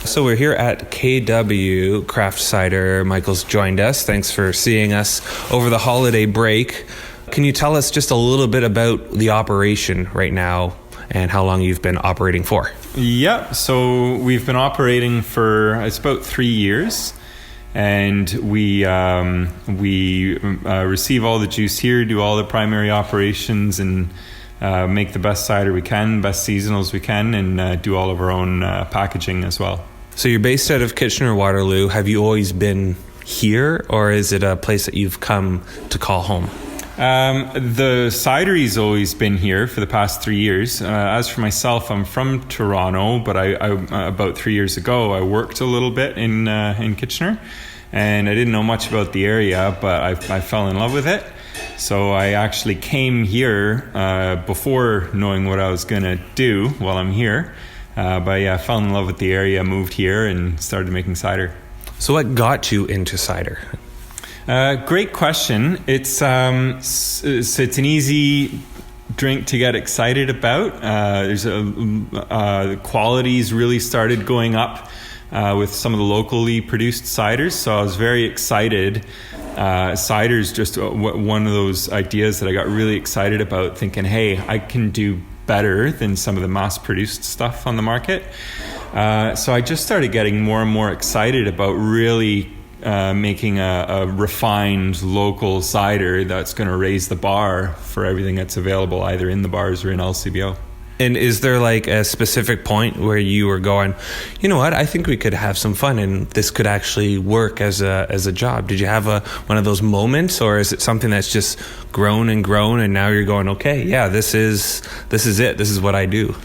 So we're here at KW Craft Cider. Michael's joined us. Thanks for seeing us over the holiday break. Can you tell us just a little bit about the operation right now and how long you've been operating for? Yeah, so we've been operating for, it's about 3 years. And we receive all the juice here, do all the primary operations, and make the best cider we can, best seasonals we can, and do all of our own packaging as well. So you're based out of Kitchener-Waterloo. Have you always been here, or is it a place that you've come to call home? The cidery's always been here for the past 3 years. As for myself, I'm from Toronto, but I about 3 years ago, I worked a little bit in Kitchener, and I didn't know much about the area, but I fell in love with it. So I actually came here before knowing what I was going to do while I'm here. But yeah, I fell in love with the area, moved here, and started making cider. So what got you into cider? Great question. It's an easy drink to get excited about. The quality's really started going up with some of the locally produced ciders, so I was very excited. Cider's just one of those ideas that I got really excited about, thinking, hey, I can do better than some of the mass-produced stuff on the market. So I just started getting more and more excited about really making a refined local cider that's going to raise the bar for everything that's available either in the bars or in LCBO. And is there like a specific point where you were going, you know what, I think we could have some fun and this could actually work as a job? Did you have one of those moments, or is it something that's just grown and now you're going, okay, yeah, this is it. This is what I do.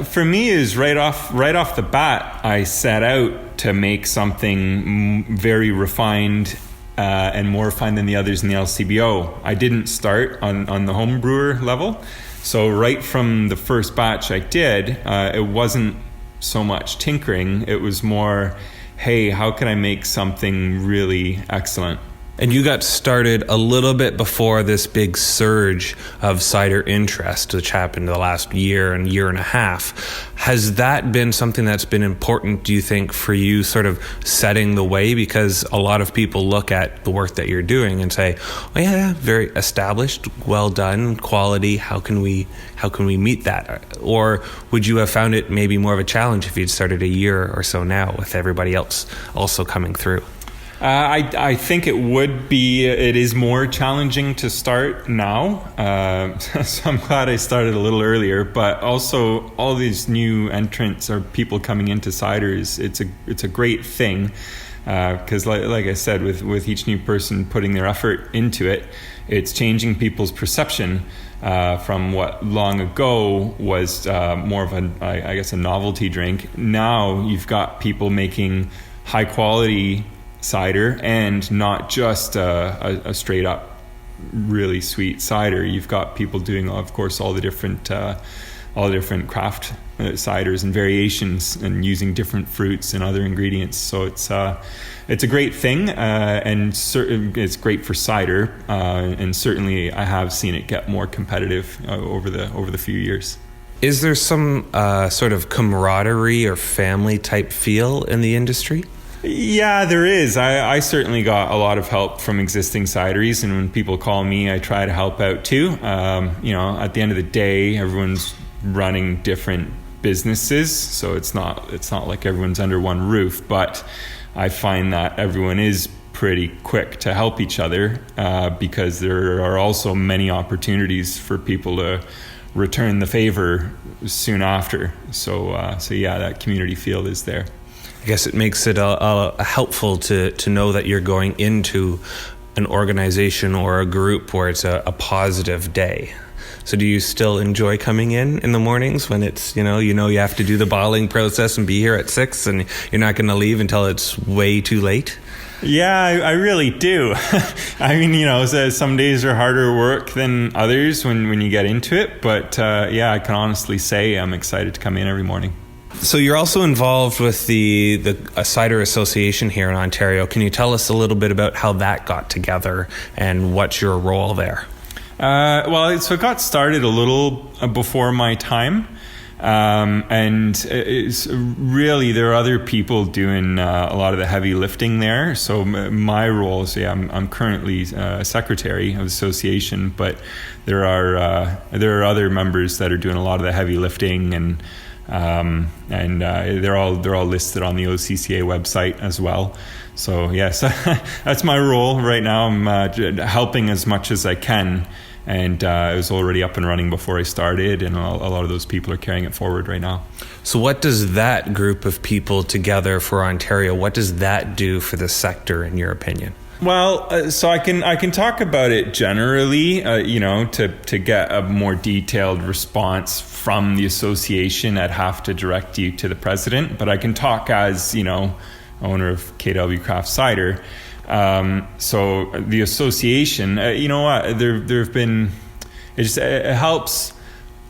For me, is right off the bat, I set out to make something very refined and more refined than the others in the LCBO. I didn't start on the home brewer level. So right from the first batch I did, it wasn't so much tinkering. It was more, hey, how can I make something really excellent? And you got started a little bit before this big surge of cider interest, which happened the last year and a half. Has that been something that's been important, do you think, for you sort of setting the way? Because a lot of people look at the work that you're doing and say, oh yeah, very established, well done, quality, how can we meet that? Or would you have found it maybe more of a challenge if you'd started a year or so now with everybody else also coming through? I think it is more challenging to start now. So I'm glad I started a little earlier, but also all these new entrants or people coming into ciders, it's a great thing. Because like I said, with each new person putting their effort into it, it's changing people's perception from what long ago was more of a novelty drink. Now you've got people making high quality cider and not just a straight up really sweet cider. You've got people doing, of course, all the different craft ciders and variations and using different fruits and other ingredients. So it's a great thing, and it's great for cider, and certainly I have seen it get more competitive over the few years. Is there some sort of camaraderie or family type feel in the industry? Yeah, there is. I certainly got a lot of help from existing cideries, and when people call me, I try to help out too. At the end of the day, everyone's running different businesses, so it's not like everyone's under one roof. But I find that everyone is pretty quick to help each other because there are also many opportunities for people to return the favor soon after. So yeah, that community feel is there. I guess it makes it helpful to know that you're going into an organization or a group where it's a positive day. So do you still enjoy coming in the mornings when it's, you have to do the bottling process and be here at 6 and you're not going to leave until it's way too late? Yeah, I really do. I mean, some days are harder work than others when you get into it. But yeah, I can honestly say I'm excited to come in every morning. So you're also involved with the Cider Association here in Ontario. Can you tell us a little bit about how that got together and what's your role there? So it got started a little before my time. And it's really, there are other people doing a lot of the heavy lifting there. So my role is, I'm currently secretary of the association, but there are other members that are doing a lot of the heavy lifting, and they're all listed on the OCCA website as well. So yes, that's my role right now. I'm helping as much as I can. And it was already up and running before I started, and a lot of those people are carrying it forward right now. So what does that group of people together for Ontario, what does that do for the sector, in your opinion? Well, so I can talk about it generally, to get a more detailed response from the association. I'd have to direct you to the president, but I can talk as, owner of KW Craft Cider. So the association, there have been, it helps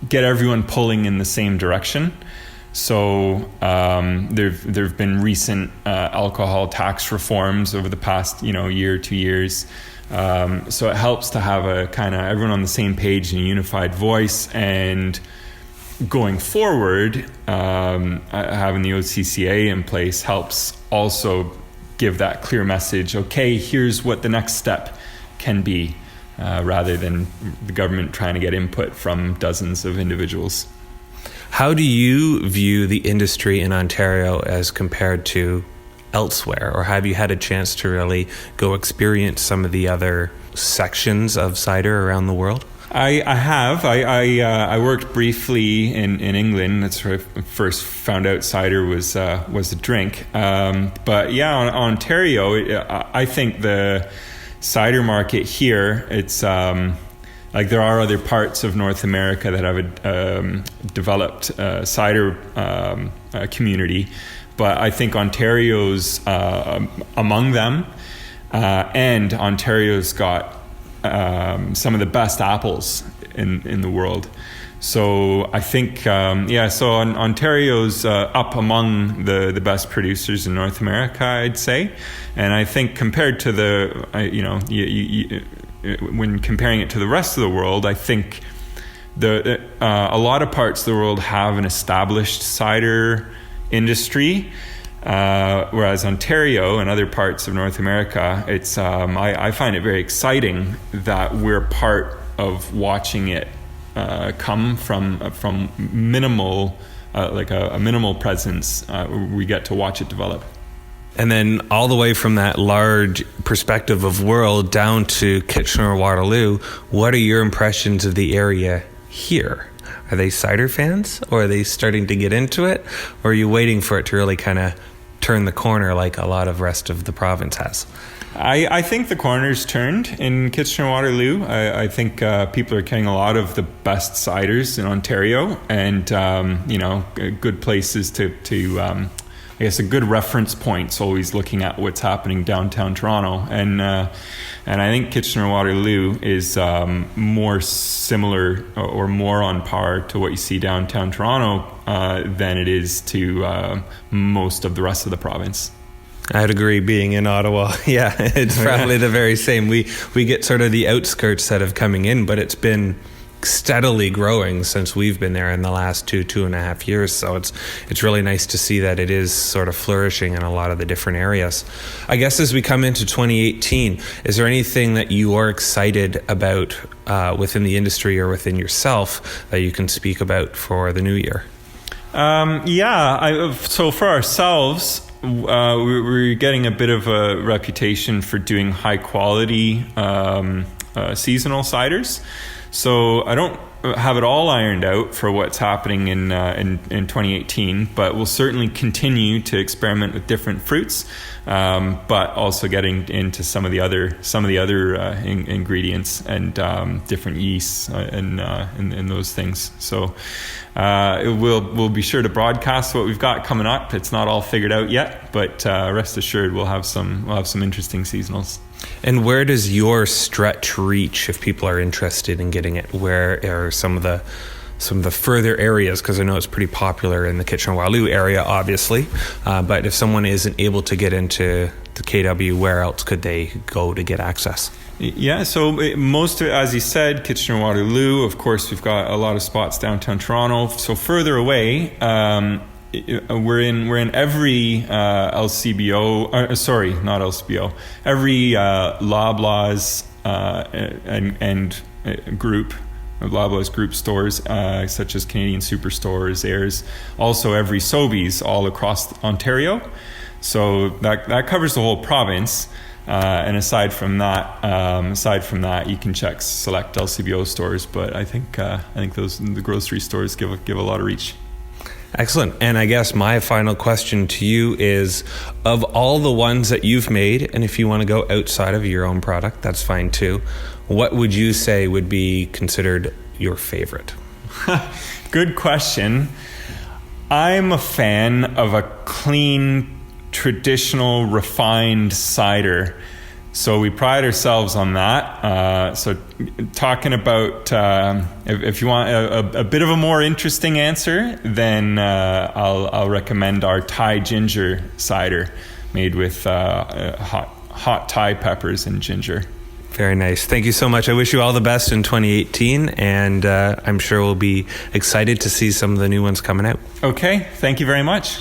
get everyone pulling in the same direction. So there've been recent alcohol tax reforms over the past year, 2 years. So it helps to have a kind of everyone on the same page and a unified voice. And going forward, having the OCCA in place helps also give that clear message. Okay, here's what the next step can be, rather than the government trying to get input from dozens of individuals. How do you view the industry in Ontario as compared to elsewhere, or have you had a chance to really go experience some of the other sections of cider around the world? I have. I worked briefly in England. That's where I first found out cider was a drink. But yeah, Ontario, I think the cider market here, it's like there are other parts of North America that have a developed cider community, but I think Ontario's among them, and Ontario's got some of the best apples in the world. So I think, so Ontario's up among the best producers in North America, I'd say. And I think compared to when comparing it to the rest of the world, I think a lot of parts of the world have an established cider industry. Whereas Ontario and other parts of North America, it's I find it very exciting that we're part of watching it come from minimal, like a minimal presence. We get to watch it develop. And then all the way from that large perspective of world down to Kitchener-Waterloo, what are your impressions of the area here? Are they cider fans, or are they starting to get into it, or are you waiting for it to really kind of turn the corner like a lot of rest of the province has? I think the corner's turned in Kitchener-Waterloo. I think people are carrying a lot of the best ciders in Ontario, and good places to I guess a good reference point's always looking at what's happening downtown Toronto, and I think Kitchener-Waterloo is more similar or more on par to what you see downtown Toronto than it is to most of the rest of the province. I'd agree, being in Ottawa. Yeah, it's probably the very same. We get sort of the outskirts that have coming in, but it's been steadily growing since we've been there in the last 2.5 years. So it's really nice to see that it is sort of flourishing in a lot of the different areas. I guess as we come into 2018, is there anything that you are excited about within the industry or within yourself that you can speak about for the new year? So for ourselves, we're getting a bit of a reputation for doing high quality seasonal ciders. So I don't have it all ironed out for what's happening in 2018, but we'll certainly continue to experiment with different fruits, but also getting into some of the other ingredients and different yeasts and those things. So we'll be sure to broadcast what we've got coming up. It's not all figured out yet, but rest assured we'll have some interesting seasonals. And where does your stretch reach if people are interested in getting it? Where are some of the further areas? Because I know it's pretty popular in the Kitchener-Waterloo area, obviously. But if someone isn't able to get into the KW, where else could they go to get access? Yeah, so most of it, as you said, Kitchener-Waterloo. Of course, we've got a lot of spots downtown Toronto. So further away, we're in every LCBO. Sorry, not LCBO. Every Loblaws and group. Loblaws group stores, such as Canadian Superstores, Ayers. Also, every Sobeys all across Ontario. So that covers the whole province. And aside from that, you can check select LCBO stores. But I think the grocery stores give a lot of reach. Excellent. And I guess my final question to you is, of all the ones that you've made, and if you want to go outside of your own product, that's fine too, what would you say would be considered your favorite? Good question. I'm a fan of a clean, traditional, refined cider. So we pride ourselves on that. So talking about, if you want a bit of a more interesting answer, then I'll recommend our Thai ginger cider made with hot Thai peppers and ginger. Very nice. Thank you so much. I wish you all the best in 2018, and I'm sure we'll be excited to see some of the new ones coming out. Okay. Thank you very much.